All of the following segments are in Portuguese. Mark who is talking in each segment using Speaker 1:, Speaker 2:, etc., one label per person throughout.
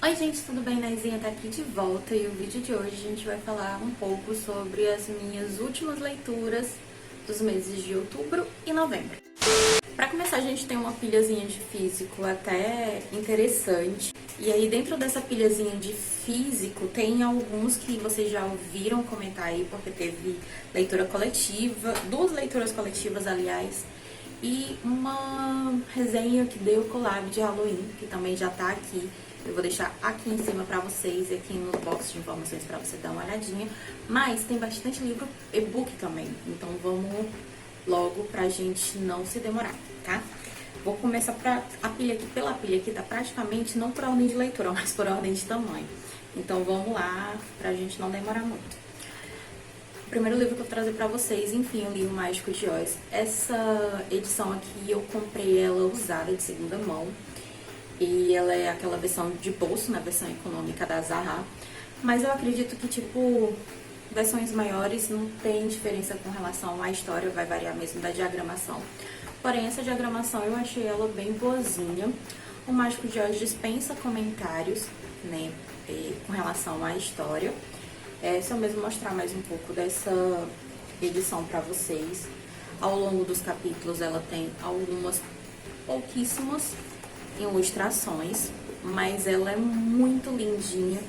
Speaker 1: Oi gente, tudo bem? Naizinha tá aqui de volta e o vídeo de hoje a gente vai falar um pouco sobre as minhas últimas leituras dos meses de outubro e novembro. Para começar, a gente tem uma pilhazinha de físico até interessante. E aí dentro dessa pilhazinha de físico tem alguns que vocês já ouviram comentar aí, porque teve leitura coletiva, duas leituras coletivas, aliás, e uma resenha que deu collab de Halloween, que também já tá aqui. Eu vou deixar aqui em cima pra vocês e aqui no box de informações pra você dar uma olhadinha. Mas tem bastante livro e-book também, então vamos logo pra gente não se demorar, tá? Vou começar pela pilha aqui, tá praticamente não por ordem de leitura, mas por ordem de tamanho. Então vamos lá, pra gente não demorar muito. O primeiro livro que eu vou trazer pra vocês, enfim, o Livro Mágico de Oz. Essa edição aqui eu comprei ela usada, de segunda mão. E ela é aquela versão de bolso, né, versão econômica da Zahra. Mas eu acredito que, tipo, versões maiores não tem diferença com relação à história, vai variar mesmo da diagramação. Porém, essa diagramação eu achei ela bem boazinha. O Mágico de Oz dispensa comentários, né, com relação à história. Se eu mesmo mostrar mais um pouco dessa edição pra vocês. Ao longo dos capítulos ela tem algumas pouquíssimas ilustrações, mas ela é muito lindinha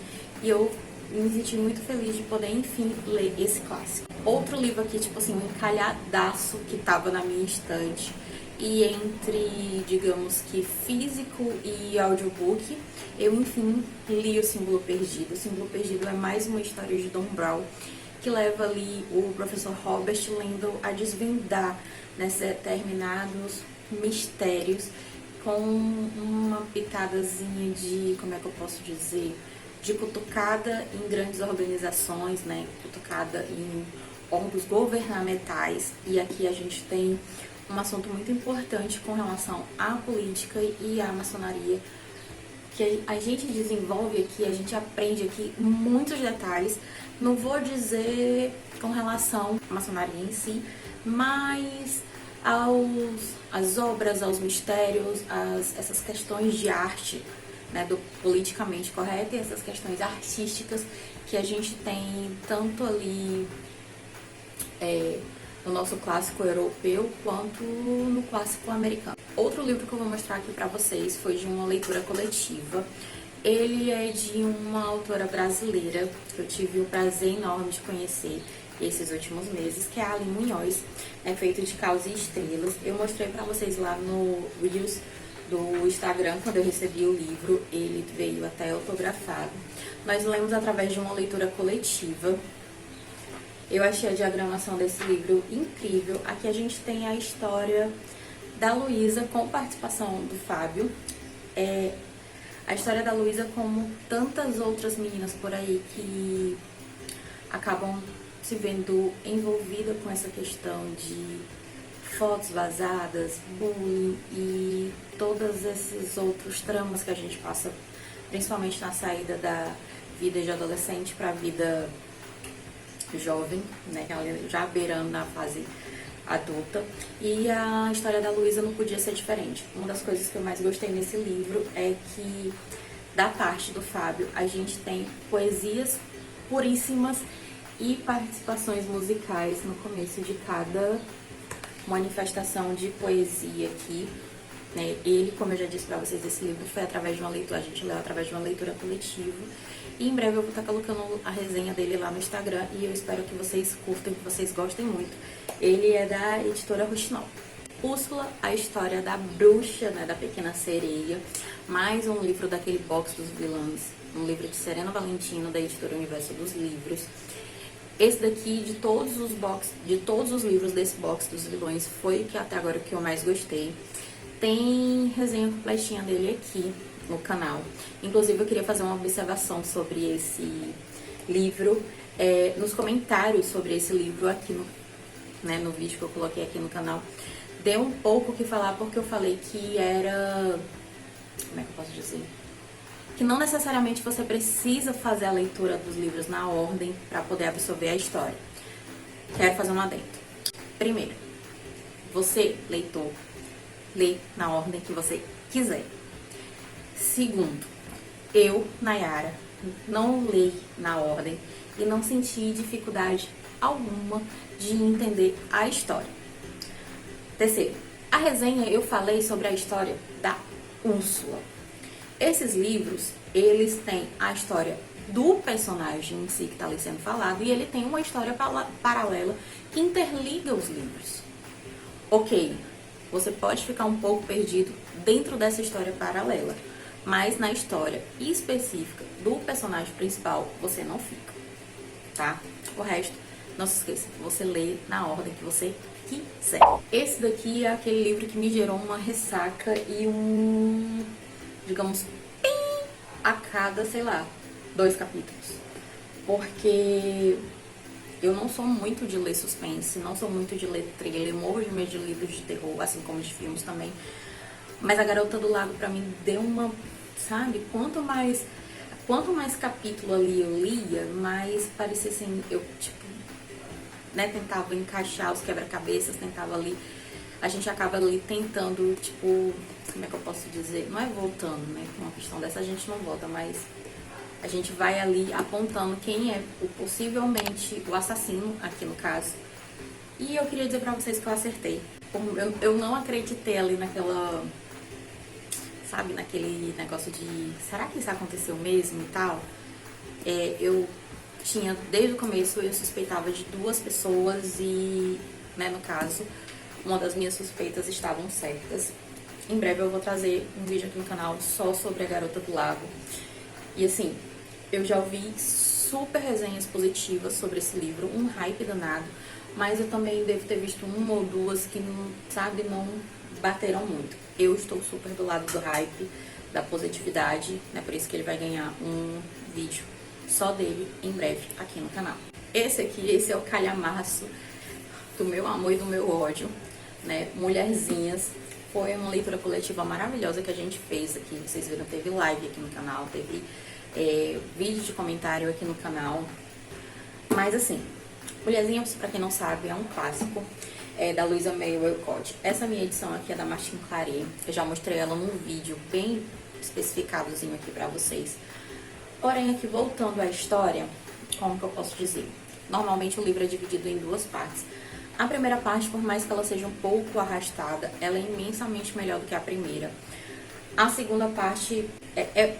Speaker 1: e eu me senti muito feliz de poder, enfim, ler esse clássico. Outro livro aqui, tipo assim, um encalhadaço que tava na minha estante e entre, digamos que físico e audiobook, eu, enfim, li O Símbolo Perdido. O Símbolo Perdido é mais uma história de Don Brown que leva ali o professor Robert lendo a desvendar determinados mistérios com uma pitadazinha de, como é que eu posso dizer, de cutucada em grandes organizações, né, cutucada em órgãos governamentais. E aqui a gente tem um assunto muito importante com relação à política e à maçonaria, que a gente desenvolve aqui, a gente aprende aqui muitos detalhes. Não vou dizer com relação à maçonaria em si, mas às obras, aos mistérios, essas questões de arte, né, do politicamente correto, e essas questões artísticas que a gente tem tanto ali no nosso clássico europeu quanto no clássico americano. Outro livro que eu vou mostrar aqui pra vocês foi de uma leitura coletiva. Ele é de uma autora brasileira que eu tive o prazer enorme de conhecer esses últimos meses, que é a Aline Munhoz, feito de Caos e Estrelas. Eu mostrei pra vocês lá no Reels do Instagram, quando eu recebi o livro, ele veio até autografado. Nós lemos através de uma leitura coletiva. Eu achei a diagramação desse livro incrível. Aqui a gente tem a história da Luísa com participação do Fábio. A história da Luísa, como tantas outras meninas por aí que acabam se vendo envolvida com essa questão de fotos vazadas, bullying e todos esses outros tramas que a gente passa, principalmente na saída da vida de adolescente para a vida jovem, né, já beirando na fase adulta. E a história da Luísa não podia ser diferente. Uma das coisas que eu mais gostei nesse livro é que, da parte do Fábio, a gente tem poesias puríssimas e participações musicais no começo de cada manifestação de poesia aqui, né? Ele, como eu já disse pra vocês, esse livro foi através de uma leitura, a gente leu através de uma leitura coletiva. E em breve eu vou estar colocando a resenha dele lá no Instagram e eu espero que vocês curtam, que vocês gostem muito. Ele é da editora Ruxinol. Úrsula, a história da bruxa, né, da Pequena Sereia. Mais um livro daquele box dos vilões. Um livro de Serena Valentino, da editora Universo dos Livros. Esse daqui, de todos os livros desse box dos vilões, foi o que até agora que eu mais gostei. Tem resenha completinha dele aqui no canal. Inclusive, eu queria fazer uma observação sobre esse livro. Nos comentários sobre esse livro aqui no vídeo que eu coloquei aqui no canal, deu um pouco o que falar, porque eu falei que era... Como é que eu posso dizer? Que não necessariamente você precisa fazer a leitura dos livros na ordem para poder absorver a história. Quero fazer um adendo. Primeiro, você, leitor, lê na ordem que você quiser. Segundo, Eu, Nayara, não li na ordem e não senti dificuldade alguma de entender a história. Terceiro, a resenha eu falei sobre a história da Úrsula. Esses livros, eles têm a história do personagem em si que está ali sendo falado e ele tem uma história paralela que interliga os livros. Ok, você pode ficar um pouco perdido dentro dessa história paralela, mas na história específica do personagem principal você não fica, tá? O resto, não se esqueça, você lê na ordem que você quiser. Esse daqui é aquele livro que me gerou uma ressaca e digamos, pim, a cada, sei lá, 2 capítulos. Porque eu não sou muito de ler suspense, não sou muito de ler thriller, morro de medo de livros de terror, assim como de filmes também. Mas A Garota do Lago pra mim deu uma, sabe, quanto mais capítulo ali eu lia, mais parecia assim, eu tipo, né, tentava encaixar os quebra-cabeças, tentava ali, a gente acaba ali tentando, tipo, como é que eu posso dizer? Não é voltando, né, com uma questão dessa a gente não volta, mas a gente vai ali apontando quem é possivelmente o assassino, aqui no caso. E eu queria dizer pra vocês que eu acertei. Eu não acreditei ali naquela, sabe, naquele negócio de será que isso aconteceu mesmo e tal? Eu tinha, desde o começo, eu suspeitava de 2 pessoas e, né, no caso, uma das minhas suspeitas estavam certas. Em breve eu vou trazer um vídeo aqui no canal só sobre A Garota do Lago. E assim, eu já ouvi super resenhas positivas sobre esse livro, um hype danado, mas eu também devo ter visto 1 ou 2 que, não, sabe, não bateram muito. Eu estou super do lado do hype, da positividade, né? Por isso que ele vai ganhar um vídeo só dele em breve aqui no canal. Esse é o calhamaço do meu amor e do meu ódio, né? Mulherzinhas. Foi uma leitura coletiva maravilhosa que a gente fez aqui. Vocês viram, teve live aqui no canal, teve vídeo de comentário aqui no canal. Mas assim, Mulherzinhas, pra quem não sabe, é um clássico da Louisa May Alcott. Essa minha edição aqui é da Martine Claret. Eu já mostrei ela num vídeo bem especificadozinho aqui pra vocês. Porém, aqui voltando à história, como que eu posso dizer? Normalmente o livro é dividido em 2 partes. A primeira parte, por mais que ela seja um pouco arrastada, ela é imensamente melhor do que a primeira. A segunda parte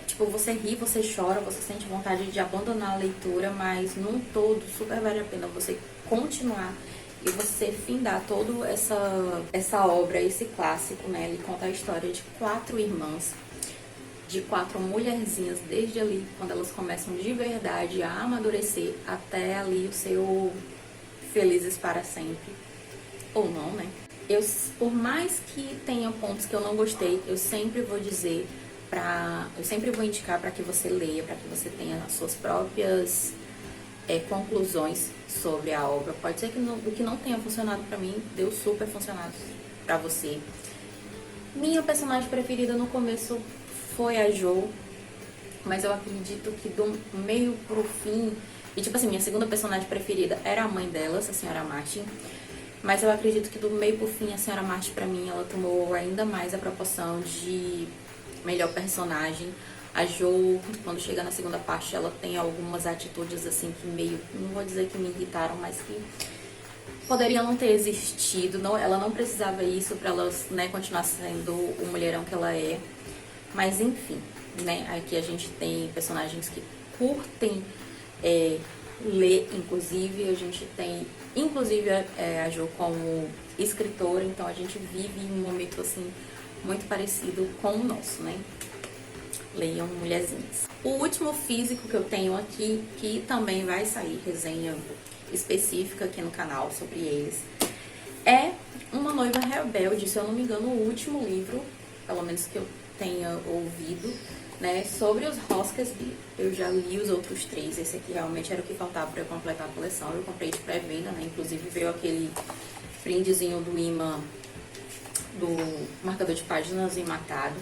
Speaker 1: tipo, você ri, você chora, você sente vontade de abandonar a leitura, mas num todo super vale a pena você continuar e você findar toda essa obra, esse clássico, né? Ele conta a história de 4 irmãs, de 4 mulherzinhas, desde ali, quando elas começam de verdade a amadurecer, até ali o seu felizes para sempre, ou não, né? Por mais que tenha pontos que eu não gostei, eu sempre vou dizer eu sempre vou indicar para que você leia, para que você tenha as suas próprias conclusões sobre a obra. Pode ser que o que não tenha funcionado para mim, deu super funcionado para você. Minha personagem preferida no começo foi a Jo, mas eu acredito que do meio pro fim, e tipo assim, minha segunda personagem preferida era a mãe delas, a senhora Martin, mas eu acredito que do meio pro fim, a senhora Martin, pra mim, ela tomou ainda mais a proporção de melhor personagem. A Jo, quando chega na segunda parte, ela tem algumas atitudes assim que meio, não vou dizer que me irritaram, mas que poderiam não ter existido. Não, ela não precisava isso pra ela, né, continuar sendo o mulherão que ela é. Mas enfim, né, aqui a gente tem personagens que curtem ler, inclusive, a gente tem, inclusive, a Jo como escritora, então a gente vive um momento, assim, muito parecido com o nosso, né? Leiam, mulherzinhas. O último físico que eu tenho aqui, que também vai sair resenha específica aqui no canal sobre eles, é Uma Noiva Rebelde, se eu não me engano, o último livro, pelo menos que eu tenha ouvido, né, sobre os Hoskersby. Eu já li os outros 3, esse aqui realmente era o que faltava para eu completar a coleção. Eu comprei de pré-venda, né, inclusive veio aquele brindezinho do imã, do marcador de páginas enmatado.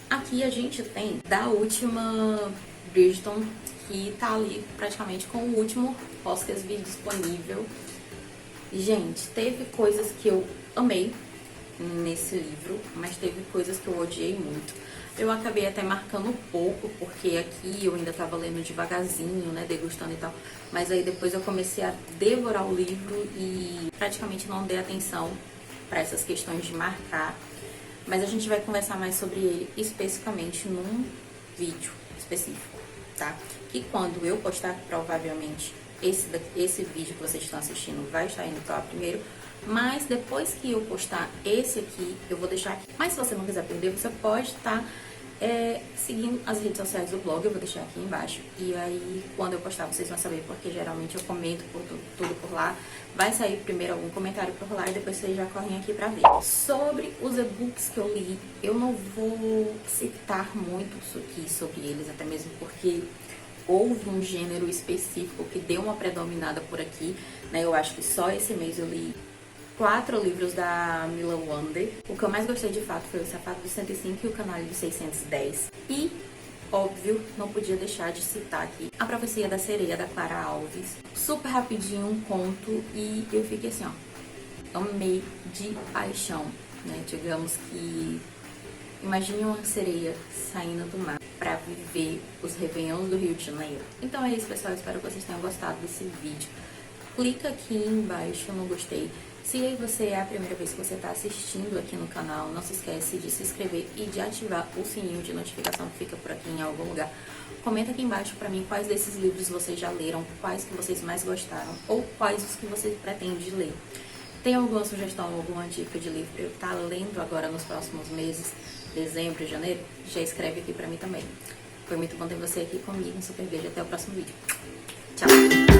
Speaker 1: Aqui a gente tem da última Bridgerton, que tá ali praticamente com o último Hoskersby disponível. Gente, teve coisas que eu amei nesse livro, mas teve coisas que eu odiei muito. Eu acabei até marcando pouco, porque aqui eu ainda tava lendo devagarzinho, né, degustando e tal. Mas aí depois eu comecei a devorar o livro e praticamente não dei atenção para essas questões de marcar. Mas a gente vai conversar mais sobre ele especificamente num vídeo específico, tá? Que quando eu postar, provavelmente esse vídeo que vocês estão assistindo vai estar indo para o primeiro. Mas depois que eu postar esse aqui, eu vou deixar aqui. Mas se você não quiser perder, você pode estar seguindo as redes sociais do blog, eu vou deixar aqui embaixo. E aí, quando eu postar, vocês vão saber, porque geralmente eu comento tudo por lá. Vai sair primeiro algum comentário por lá e depois vocês já correm aqui pra ver. Sobre os e-books que eu li, eu não vou citar muito aqui sobre eles, até mesmo porque houve um gênero específico que deu uma predominada por aqui, né? Eu acho que só esse mês eu li 4 livros da Mila Wander. O que eu mais gostei de fato foi O Sapato dos 105 e O Canalha dos 610. E, óbvio, não podia deixar de citar aqui A Profecia da Sereia, da Clara Alves. Super rapidinho, um conto, e eu fiquei assim, ó, amei de paixão, né? Digamos que imagine uma sereia saindo do mar para viver os réveillons do Rio de Janeiro. Então é isso, pessoal. Espero que vocês tenham gostado desse vídeo. Clica aqui embaixo no gostei. Se você é a primeira vez que você está assistindo aqui no canal, não se esquece de se inscrever e de ativar o sininho de notificação que fica por aqui em algum lugar. Comenta aqui embaixo para mim quais desses livros vocês já leram, quais que vocês mais gostaram ou quais os que vocês pretendem ler. Tem alguma sugestão, alguma dica de livro para eu estar lendo agora nos próximos meses, dezembro e janeiro? Já escreve aqui para mim também. Foi muito bom ter você aqui comigo. Um super beijo. Até o próximo vídeo. Tchau!